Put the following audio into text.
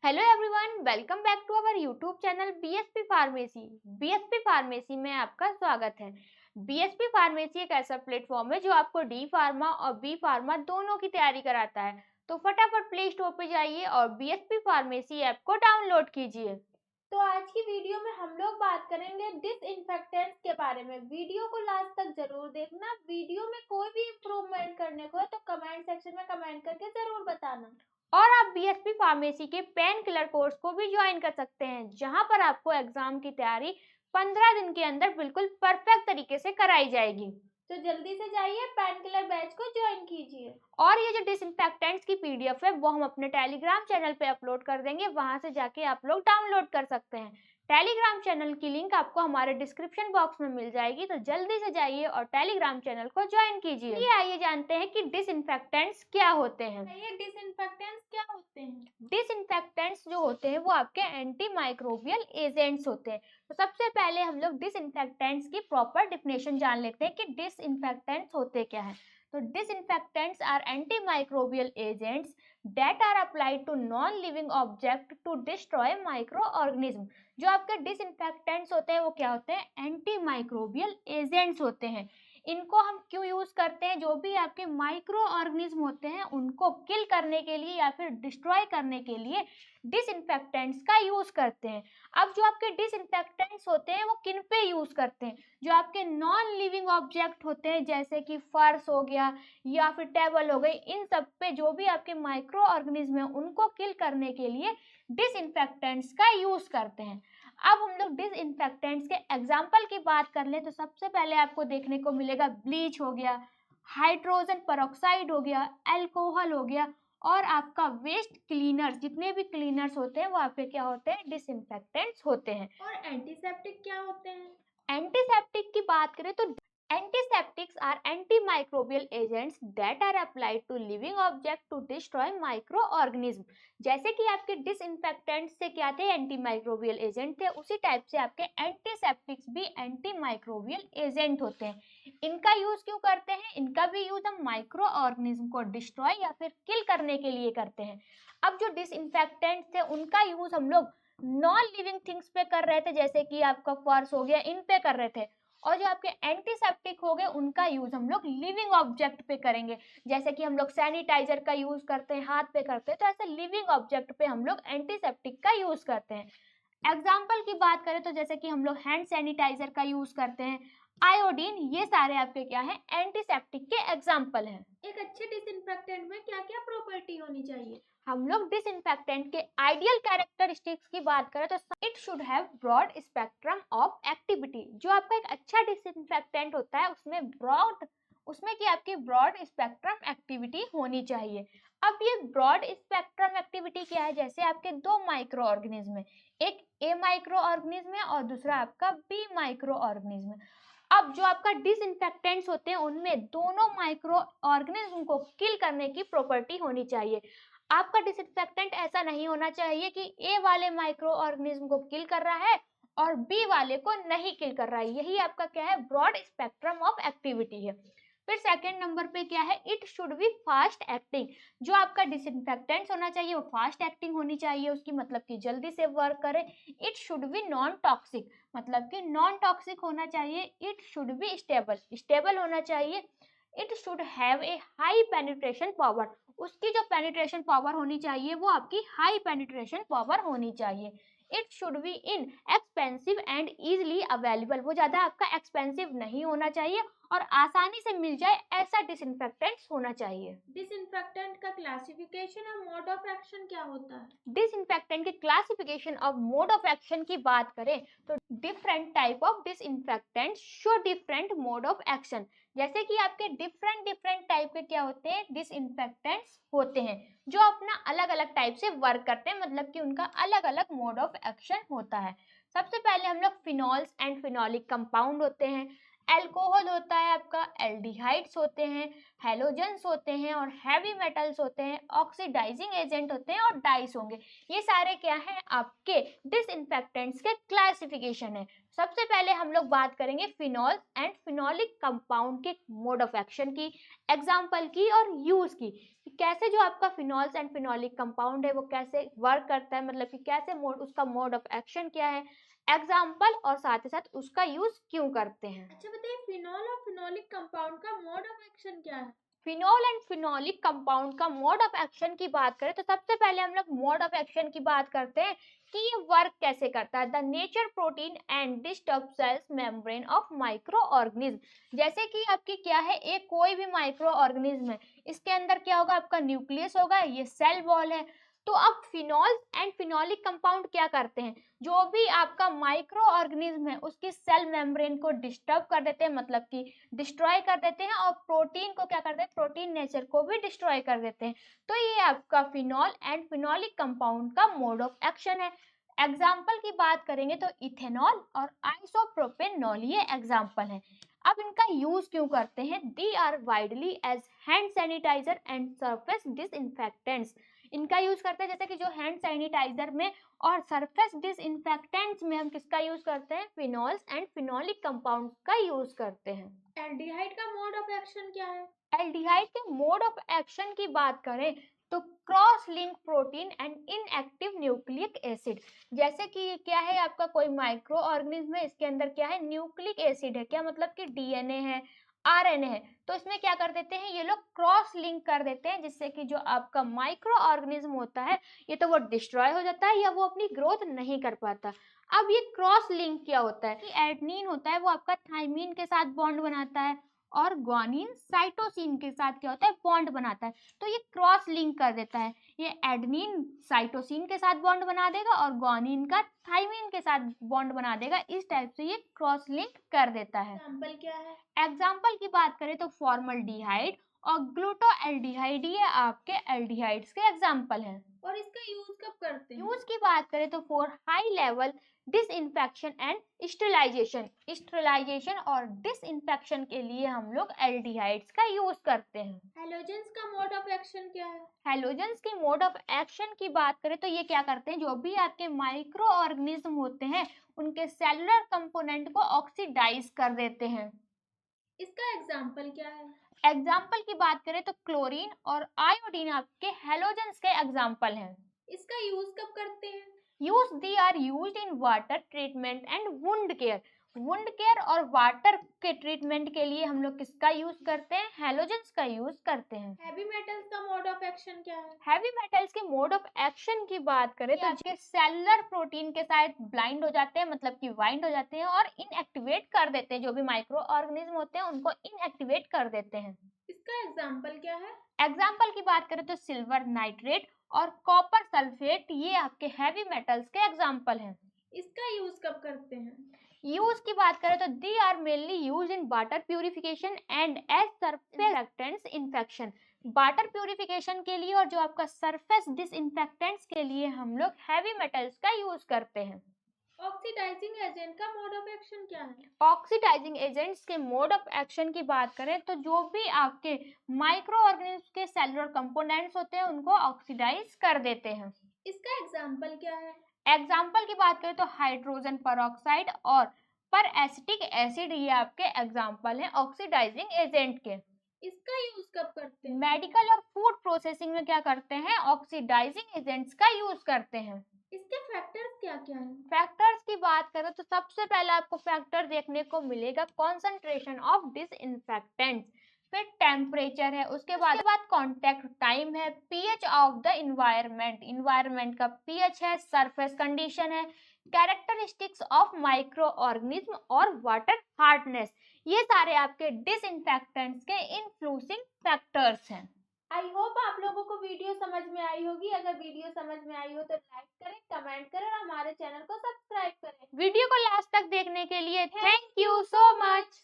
Hello everyone, welcome back to our YouTube channel BSP pharmacy. BSP pharmacy में आपका स्वागत है। बीएसपी फार्मेसी एक ऐसा प्लेटफॉर्म है जो आपको डी फार्मा और बी फार्मा दोनों की तैयारी कराता है। तो फटाफट प्ले स्टोर पे जाइए और बीएसपी फार्मेसी ऐप को डाउनलोड कीजिए। तो आज की वीडियो में हम लोग बात करेंगे डिसइंफेक्टेंट्स के बारे में। वीडियो को लास्ट तक जरूर देखना। वीडियो में कोई भी इम्प्रूवमेंट करने को है तो कमेंट सेक्शन में कमेंट करके जरूर बताना। और आप बीएसपी फार्मेसी के पेन किलर कोर्स को भी ज्वाइन कर सकते हैं, जहां पर आपको एग्जाम की तैयारी 15 दिन के अंदर बिल्कुल परफेक्ट तरीके से कराई जाएगी। तो जल्दी से जाइए पेन किलर बैच को ज्वाइन कीजिए। और ये जो डिसइंफेक्टेंट्स की पीडीएफ है वो हम अपने टेलीग्राम चैनल पे अपलोड कर देंगे, वहां से जाके आप लोग डाउनलोड कर सकते हैं। टेलीग्राम चैनल की लिंक आपको हमारे डिस्क्रिप्शन बॉक्स में मिल जाएगी, तो जल्दी से जाइए और टेलीग्राम चैनल को ज्वाइन कीजिए। ये आइए जानते हैं कि डिसइंफेक्टेंट्स क्या होते हैं। ये डिसइंफेक्टेंट्स क्या होते हैं? डिसइंफेक्टेंट्स जो होते हैं वो आपके एंटी माइक्रोबियल एजेंट्स होते हैं। तो सबसे पहले हम लोग डिसइंफेक्टेंट्स की प्रॉपर डिफिनेशन जान लेते हैं कि डिसइंफेक्टेंट्स होते क्या है। तो disinfectants are antimicrobial agents that are applied to non living object to destroy micro organism. जो आपके डिसइंफेक्टेंट्स होते हैं वो क्या होते हैं? एंटीमाइक्रोबियल एजेंट्स होते हैं। इनको हम क्यों यूज करते हैं? जो भी आपके माइक्रो ऑर्गेनिज्म होते हैं उनको किल करने के लिए या फिर डिस्ट्रॉय करने के लिए डिसइंफेक्टेंट्स का यूज करते हैं। अब जो आपके डिसइंफेक्टेंट्स होते हैं वो किन पे यूज करते हैं? जो आपके नॉन लिविंग ऑब्जेक्ट होते हैं, जैसे कि फर्श हो गया या फिर टेबल हो गई, इन सब पे जो भी आपके माइक्रो ऑर्गेनिज्म है उनको किल करने के लिए डिसइंफेक्टेंट्स का यूज करते हैं। अब हम लोग डिसइंफेक्टेंट्स के एग्जाम्पल की बात कर ले तो सबसे पहले आपको देखने को मिलेगा ब्लीच हो गया, हाइड्रोजन पेरोक्साइड हो गया, अल्कोहल हो गया, और आपका वेस्ट क्लीनर्स, जितने भी क्लीनर्स होते हैं वो आपके क्या होते हैं? डिसइंफेक्टेंट्स होते हैं। और एंटीसेप्टिक क्या होते हैं? एंटीसेप्टिक की बात करें तो antiseptics are antimicrobial agents that are applied to living object to destroy micro organism. जैसे कि आपके डिसइंफेक्टेंट्स से क्या थे? एंटीमाइक्रोबियल एजेंट थे, उसी टाइप से आपके एंटीसेप्टिक्स भी एंटीमाइक्रोबियल एजेंट होते हैं। इनका यूज क्यों करते हैं? इनका भी यूज हम माइक्रो ऑर्गेनिज्म को डिस्ट्रॉय या फिर किल करने के लिए करते हैं। अब जो डिसइंफेक्टेंट्स थे उनका यूज हम लोग नॉन लिविंग थिंग्स पे कर रहे थे, जैसे कि आपका फर्श हो गया, इन पे कर रहे थे। और जो आपके एंटीसेप्टिक हो गए उनका यूज हम लोग लिविंग ऑब्जेक्ट पे करेंगे, जैसे कि हम लोग सैनिटाइजर का यूज करते हैं, हाथ पे करते हैं, तो ऐसे लिविंग ऑब्जेक्ट पे हम लोग एंटीसेप्टिक का यूज करते हैं। एग्जाम्पल की बात करें तो जैसे कि हम लोग हैंड सैनिटाइजर का यूज करते हैं, आयोडीन, ये सारे आपके क्या है? एंटीसेप्टिक के एग्जाम्पल हैं। एक अच्छे डिसइंफेक्टेंट में क्या क्या प्रॉपर्टी होनी चाहिए? हम लोग डिसइंफेक्टेंट के आइडियल कैरेक्टरिस्टिक्स की बात करें तो it should have broad spectrum of activity. जो आपका एक अच्छा डिसइंफेक्टेंट होता है उसमें की आपकी ब्रॉड स्पेक्ट्रम एक्टिविटी होनी चाहिए। अब ये ब्रॉड स्पेक्ट्रम एक्टिविटी क्या है? जैसे आपके दो माइक्रो ऑर्गेनिज्म है, एक ए माइक्रो ऑर्गेनिज्म है और दूसरा आपका बी माइक्रो ऑर्गेनिज्म है। अब जो आपका डिसइंफेक्टेंट्स होते हैं उनमें दोनों माइक्रो ऑर्गेनिज्म को किल करने की प्रॉपर्टी होनी चाहिए। आपका डिसइंफेक्टेंट ऐसा नहीं होना चाहिए कि ए वाले माइक्रो ऑर्गेनिज्म को किल कर रहा है और बी वाले को नहीं किल कर रहा है। यही आपका क्या है? ब्रॉड स्पेक्ट्रम ऑफ एक्टिविटी है। फिर सेकंड नंबर पे क्या है? It should be fast acting. जो आपका डिसइंफेक्टेंट होना चाहिए वो फास्ट एक्टिंग होनी चाहिए, उसकी मतलब कि जल्दी से वर्क करे। It should be non toxic, मतलब कि नॉन टॉक्सिक होना चाहिए। It should be stable, stable होना चाहिए। It should have a high penetration power, उसकी जो पेनिट्रेशन पावर होनी चाहिए वो आपकी हाई पेनिट्रेशन पावर होनी चाहिए। It should be in expensive and easily available, वो ज़्यादा आपका एक्सपेंसिव नहीं होना चाहिए और आसानी से मिल जाए, ऐसा डिसइंफेक्टेंट होना चाहिए। डिसइंफेक्टेंट का क्लासिफिकेशन और मोड ऑफ एक्शन क्या होता है? डिसइंफेक्टेंट की classification of mode of action की बात करें तो different type of disinfectant show different mode of action. जैसे कि आपके डिफरेंट डिफरेंट टाइप के क्या होते हैं? डिसइंफेक्टेंट्स होते हैं जो अपना अलग अलग टाइप से वर्क करते हैं, मतलब कि उनका अलग अलग मोड ऑफ एक्शन होता है। सबसे पहले हम लोग फिनॉल्स एंड फिनोलिक कंपाउंड होते हैं, अल्कोहल होता है आपका, एल्डिहाइड्स होते हैं, हेलोजेंस होते हैं और हैवी मेटल्स होते हैं, ऑक्सीडाइजिंग एजेंट होते हैं और डाइस होंगे। ये सारे क्या हैं? आपके डिसइंफेक्टेंट्स के क्लासिफिकेशन है। सबसे पहले हम लोग बात करेंगे फिनॉल एंड फिनोलिक कंपाउंड के मोड ऑफ एक्शन की, एग्जाम्पल की और यूज की। कैसे जो आपका फिनॉल्स एंड फिनोलिक कंपाउंड है वो कैसे वर्क करता है, मतलब कि कैसे उसका मोड ऑफ एक्शन क्या है, एग्जाम्पल, और साथ ही साथ उसका यूज क्यों करते हैं। अच्छा बताइए, फिनॉल और फिनोलिक कंपाउंड का मोड ऑफ एक्शन क्या है? फिनोल एंड फिनोलिक कंपाउंड का मोड ऑफ एक्शन की बात करें तो सबसे पहले हम लोग मोड ऑफ एक्शन की बात करते हैं कि ये वर्क कैसे करता है। The nature protein and disturb cells membrane of micro organism. जैसे कि आपकी क्या है, एक कोई भी माइक्रो ऑर्गेनिज्म है, इसके अंदर क्या होगा, आपका न्यूक्लियस होगा, ये सेल वॉल है। तो अब फिनॉल एंड फिनोलिक कंपाउंड क्या करते हैं, जो भी आपका माइक्रो ऑर्गेनिज्म है उसकी सेल मेम्ब्रेन को डिस्टर्ब कर देते हैं, मतलब कि डिस्ट्रॉय कर देते हैं, और प्रोटीन को क्या करते हैं, प्रोटीन नेचर को भी डिस्ट्रॉय कर देते हैं। तो ये आपका फिनॉल एंड फिनोलिक कंपाउंड का मोड ऑफ एक्शन है। एग्जाम्पल की बात करेंगे तो इथेनॉल और आइसोप्रोपेनॉल ये एग्जाम्पल है। अब इनका यूज क्यों करते हैं, they are widely as hand sanitiser and surface disinfectants. इनका यूज करते हैं जैसे कि जो हैंड सैनिटाइजर में और सरफेस डिसइंफेक्टेंट्स में हम किसका यूज करते हैं, फिनॉल्स एंड फिनोलिक कंपाउंड का यूज करते हैं। एल्डिहाइड का मोड ऑफ एक्शन क्या है? एल्डिहाइड के मोड ऑफ एक्शन की बात करें तो cross link protein and inactive nucleic acid. जैसे कि ये क्या है, आपका कोई माइक्रो ऑर्गेनिज्म है, इसके अंदर क्या है, न्यूक्लिक एसिड है, क्या मतलब कि डीएनए है, आरएनए है, तो इसमें क्या कर देते हैं ये लोग, क्रॉस लिंक कर देते हैं, जिससे कि जो आपका माइक्रो ऑर्गेनिज्म होता है ये तो वो डिस्ट्रॉय हो जाता है या वो अपनी ग्रोथ नहीं कर पाता। अब ये क्रॉस लिंक क्या होता है कि एडेनिन होता है वो आपका थाइमीन के साथ बॉन्ड बनाता है, और ग्वानिन साइटोसिन के साथ क्या होता है, बॉन्ड बनाता है। तो ये क्रॉस लिंक कर देता है, ये एडेनिन साइटोसिन के साथ बॉन्ड बना देगा और ग्वानिन का थाइमीन के साथ बॉन्ड बना देगा। इस टाइप से ये क्रॉस लिंक कर देता है। एग्जाम्पल क्या है? एग्जाम्पल की बात करें तो फॉर्मल्डिहाइड और ग्लूटोएल्डिहाइड ये आपके एल्डिहाइड्स के एग्जाम्पल हैं। और इसका यूज कब करते हैं? यूज की बात करें तो for high level disinfection and sterilization और डिसइंफेक्शन के लिए हम लोग एल्डिहाइड्स का यूज करते हैं। हेलोजेंस का मोड ऑफ एक्शन क्या है? हेलोजेंस के मोड ऑफ एक्शन की बात करें तो ये क्या करते हैं, जो भी आपके माइक्रो ऑर्गेनिज्म होते हैं उनके सेलुलर कंपोनेंट को ऑक्सीडाइज कर देते हैं। इसका एग्जाम्पल क्या है? एग्जाम्पल की बात करें तो क्लोरीन और आयोडीन आपके हेलोजेंस के एग्जाम्पल हैं। इसका यूज कब करते हैं? Use they are used in water treatment and wound care. Wound care और वाटर के ट्रीटमेंट के लिए हम लोग किसका यूज करते हैं, हेलोजेंस का यूज करते हैं। हैवी मेटल्स का मोड ऑफ एक्शन क्या है? हैवी मेटल्स के मोड ऑफ एक्शन की बात करें तो आपके सेलुलर प्रोटीन के साथ ब्लाइंड हो जाते हैं, मतलब कि वाइंड हो जाते हैं और इनएक्टिवेट कर देते हैं, जो भी माइक्रो ऑर्गेनिज्म होते हैं उनको इनएक्टिवेट कर देते हैं। इसका एग्जाम्पल क्या है? एग्जाम्पल की बात करें तो सिल्वर नाइट्रेट और कॉपर सल्फेट ये आपके हैवी मेटल्स के एग्जाम्पल हैं। इसका यूज कब करते हैं? यूज की बात करें तो they are mainly use in water purification and as surfactants infection. Water purification के लिए और जो आपका सरफेस डिसइंफेक्टेंट्स के लिए हम लोग हैवी मेटल्स का यूज करते हैं। ऑक्सीडाइजिंग एजेंट का मोड ऑफ एक्शन क्या है? ऑक्सीडाइजिंग एजेंट्स के मोड ऑफ एक्शन की बात करें तो जो भी आपके माइक्रो ऑर्गेनिज्म के सेलुलर कंपोनेंट्स होते हैं उनको ऑक्सीडाइज कर देते हैं। इसका एग्जाम्पल क्या है? एग्जाम्पल की बात करें तो हाइड्रोजन परऑक्साइड और पर एसिटिक एसिड ये आपके एग्जाम्पल हैं ऑक्सीडाइजिंग एजेंट के। इसका यूज कब करते हैं? मेडिकल और फूड प्रोसेसिंग में क्या करते हैं, ऑक्सीडाइजिंग एजेंट्स का यूज करते हैं। इसके फैक्टर्स क्या क्या हैं? फैक्टर्स की बात करें तो सबसे पहले आपको फैक्टर देखने को मिलेगा कॉन्सेंट्रेशन ऑफ डिसइंफेक्टेंट्स, फिर टेम्परेचर है, उसके बाद कांटेक्ट टाइम है, पीएच ऑफ द इन्वायरमेंट का पीएच है, सरफेस कंडीशन है, कैरेक्टरिस्टिक्स ऑफ माइक्रो ऑर्गेनिज्म और वाटर हार्डनेस। ये सारे आपके डिसइंफेक्टेंट्स के इन्फ्लुएंसिंग फैक्टर्स हैं। आई होप आप लोगों को वीडियो समझ में आई होगी। अगर वीडियो समझ में आई हो तो लाइक करें, कमेंट करें और हमारे चैनल को सब्सक्राइब करें। वीडियो को लास्ट तक देखने के लिए थैंक यू सो मच।